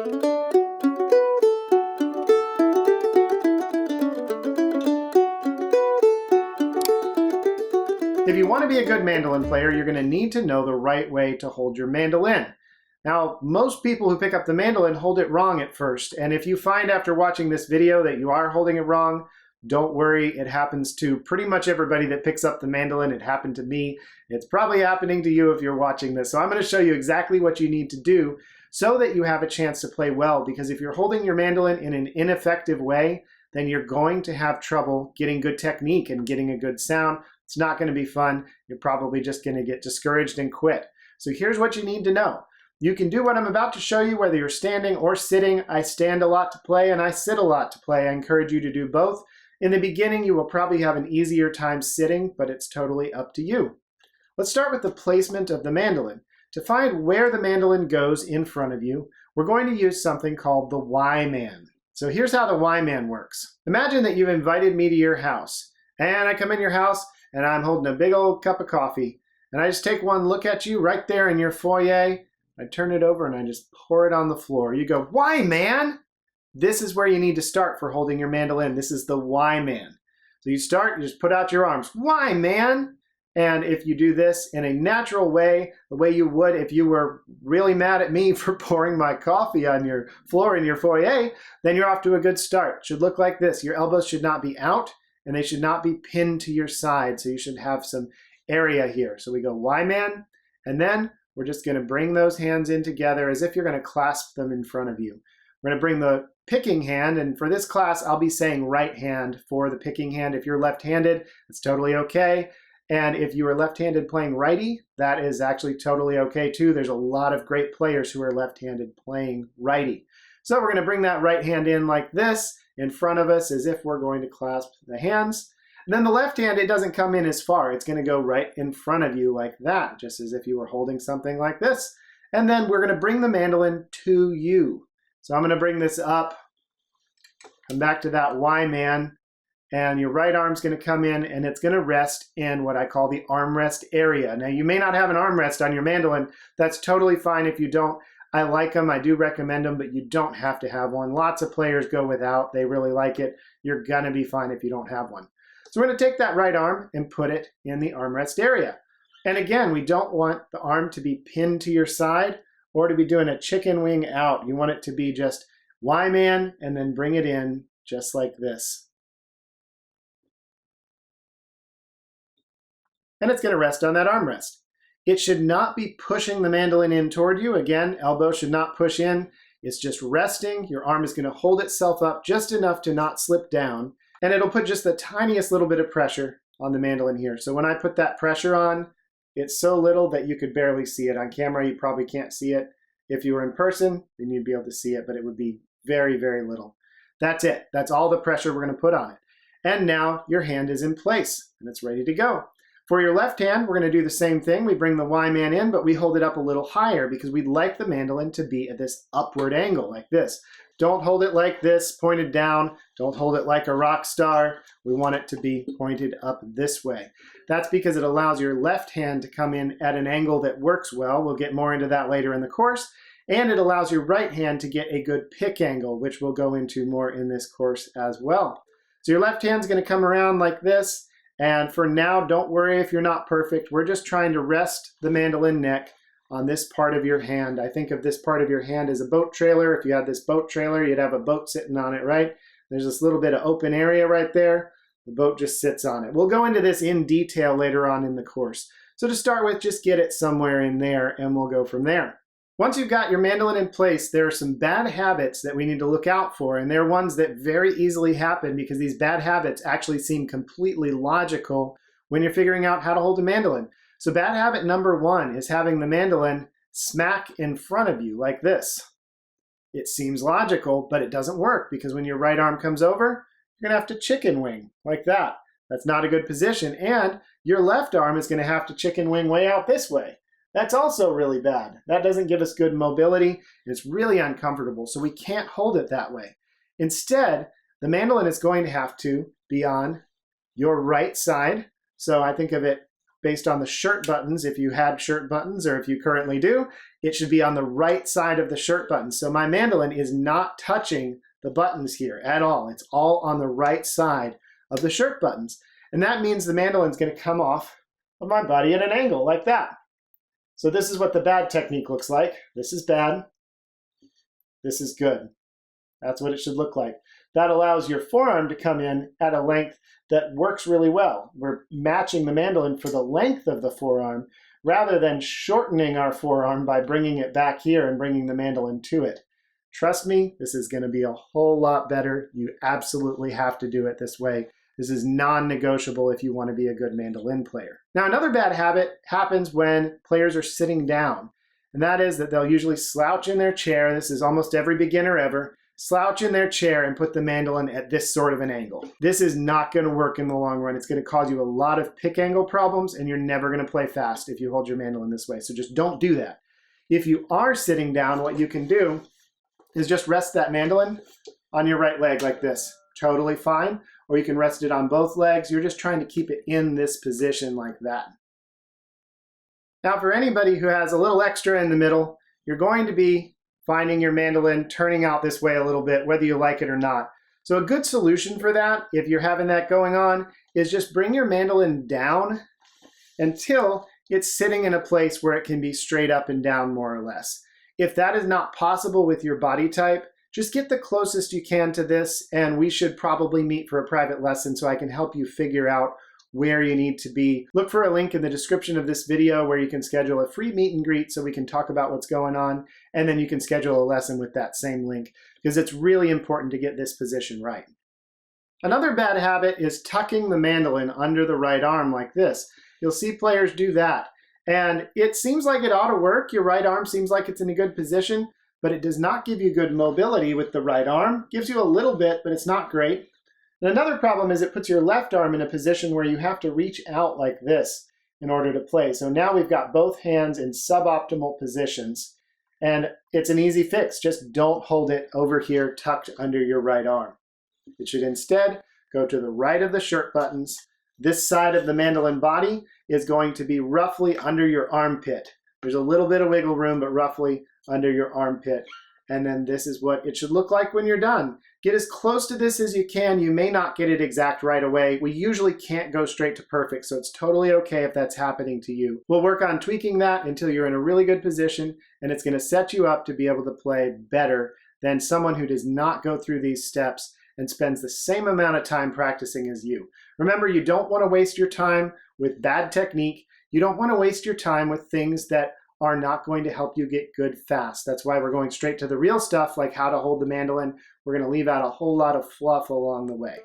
If you want to be a good mandolin player, you're going to need to know the right way to hold your mandolin. Now, most people who pick up the mandolin hold it wrong at first, and if you find after watching this video that you are holding it wrong, don't worry, it happens to pretty much everybody that picks up the mandolin. It happened to me. It's probably happening to you if you're watching this. So I'm going to show you exactly what you need to do so that you have a chance to play well, because if you're holding your mandolin in an ineffective way, then you're going to have trouble getting good technique and getting a good sound. It's not going to be fun. You're probably just going to get discouraged and quit. So here's what you need to know. You can do what I'm about to show you whether you're standing or sitting. I stand a lot to play and I sit a lot to play. I encourage you to do both. In the beginning, you will probably have an easier time sitting, but it's totally up to you. Let's start with the placement of the mandolin. To find where the mandolin goes in front of you, we're going to use something called the Yman. So here's how the Yman works. Imagine that you've invited me to your house, and I come in your house and I'm holding a big old cup of coffee, and I just take one look at you right there in your foyer. I turn it over and I just pour it on the floor. You go, Yman? This is where you need to start for holding your mandolin. This is the Yman. So you start, you just put out your arms. Yman! And if you do this in a natural way, the way you would if you were really mad at me for pouring my coffee on your floor in your foyer, then you're off to a good start. It should look like this. Your elbows should not be out and they should not be pinned to your side. So you should have some area here. So we go Yman, and then we're just going to bring those hands in together as if you're going to clasp them in front of you. We're going to bring the picking hand, and for this class, I'll be saying right hand for the picking hand. If you're left-handed, it's totally okay. And if you are left-handed playing righty, that is actually totally okay too. There's a lot of great players who are left-handed playing righty. So we're going to bring that right hand in like this in front of us as if we're going to clasp the hands. And then the left hand, it doesn't come in as far. It's going to go right in front of you like that, just as if you were holding something like this. And then we're going to bring the mandolin to you. So I'm going to bring this up, come back to that Yman, and your right arm's going to come in and it's going to rest in what I call the armrest area. Now you may not have an armrest on your mandolin. That's totally fine if you don't. I like them, I do recommend them, but you don't have to have one. Lots of players go without, they really like it. You're going to be fine if you don't have one. So we're going to take that right arm and put it in the armrest area. And again, we don't want the arm to be pinned to your side or to be doing a chicken wing out. You want it to be just Yman and then bring it in just like this. And it's going to rest on that armrest. It should not be pushing the mandolin in toward you. Again, elbow should not push in. It's just resting. Your arm is going to hold itself up just enough to not slip down. And it'll put just the tiniest little bit of pressure on the mandolin here. So when I put that pressure on, it's so little that you could barely see it. On camera, you probably can't see it. If you were in person, then you'd be able to see it, but it would be very, very little. That's it. That's all the pressure we're going to put on it. And now your hand is in place and it's ready to go. For your left hand, we're going to do the same thing. We bring the Yman in, but we hold it up a little higher because we'd like the mandolin to be at this upward angle like this. Don't hold it like this, pointed down. Don't hold it like a rock star. We want it to be pointed up this way. That's because it allows your left hand to come in at an angle that works well. We'll get more into that later in the course. And it allows your right hand to get a good pick angle, which we'll go into more in this course as well. So your left hand's going to come around like this. And for now, don't worry if you're not perfect. We're just trying to rest the mandolin neck on this part of your hand. I think of this part of your hand as a boat trailer. If you had this boat trailer, you'd have a boat sitting on it, right? There's this little bit of open area right there. The boat just sits on it. We'll go into this in detail later on in the course. So to start with, just get it somewhere in there and we'll go from there. Once you've got your mandolin in place, there are some bad habits that we need to look out for, and they're ones that very easily happen because these bad habits actually seem completely logical when you're figuring out how to hold a mandolin. So bad habit number one is having the mandolin smack in front of you like this. It seems logical, but it doesn't work because when your right arm comes over, you're gonna have to chicken wing like that. That's not a good position, and your left arm is gonna have to chicken wing way out this way. That's also really bad. That doesn't give us good mobility, and it's really uncomfortable, so we can't hold it that way. Instead, the mandolin is going to have to be on your right side. So I think of it based on the shirt buttons, if you had shirt buttons or if you currently do, it should be on the right side of the shirt buttons. So my mandolin is not touching the buttons here at all. It's all on the right side of the shirt buttons. And that means the mandolin's going to come off of my body at an angle like that. So this is what the bad technique looks like. This is bad. This is good. That's what it should look like. That allows your forearm to come in at a length that works really well. We're matching the mandolin for the length of the forearm rather than shortening our forearm by bringing it back here and bringing the mandolin to it. Trust me, this is going to be a whole lot better. You absolutely have to do it this way. This is non-negotiable if you want to be a good mandolin player. Now, another bad habit happens when players are sitting down, and that is that they'll usually slouch in their chair. This is almost every beginner ever. Slouch in their chair and put the mandolin at this sort of an angle. This is not going to work in the long run. It's going to cause you a lot of pick angle problems, and you're never going to play fast if you hold your mandolin this way. So just don't do that. If you are sitting down, what you can do is just rest that mandolin on your right leg like this. Totally fine. Or you can rest it on both legs. You're just trying to keep it in this position like that. Now, for anybody who has a little extra in the middle, you're going to be finding your mandolin turning out this way a little bit, whether you like it or not. So a good solution for that, if you're having that going on, is just bring your mandolin down until it's sitting in a place where it can be straight up and down more or less. If that is not possible with your body type, just get the closest you can to this, and we should probably meet for a private lesson so I can help you figure out where you need to be. Look for a link in the description of this video where you can schedule a free meet and greet so we can talk about what's going on, and then you can schedule a lesson with that same link because it's really important to get this position right. Another bad habit is tucking the mandolin under the right arm like this. You'll see players do that, and it seems like it ought to work. Your right arm seems like it's in a good position, but it does not give you good mobility with the right arm. Gives you a little bit, but it's not great. And another problem is it puts your left arm in a position where you have to reach out like this in order to play. So now we've got both hands in suboptimal positions, and it's an easy fix. Just don't hold it over here tucked under your right arm. It should instead go to the right of the shirt buttons. This side of the mandolin body is going to be roughly under your armpit. There's a little bit of wiggle room, but roughly under your armpit. And then this is what it should look like when you're done. Get as close to this as you can. You may not get it exact right away. We usually can't go straight to perfect, so it's totally okay if that's happening to you. We'll work on tweaking that until you're in a really good position, and it's going to set you up to be able to play better than someone who does not go through these steps and spends the same amount of time practicing as you. Remember, you don't want to waste your time with bad technique. You don't want to waste your time with things that are not going to help you get good fast. That's why we're going straight to the real stuff, like how to hold the mandolin. We're going to leave out a whole lot of fluff along the way.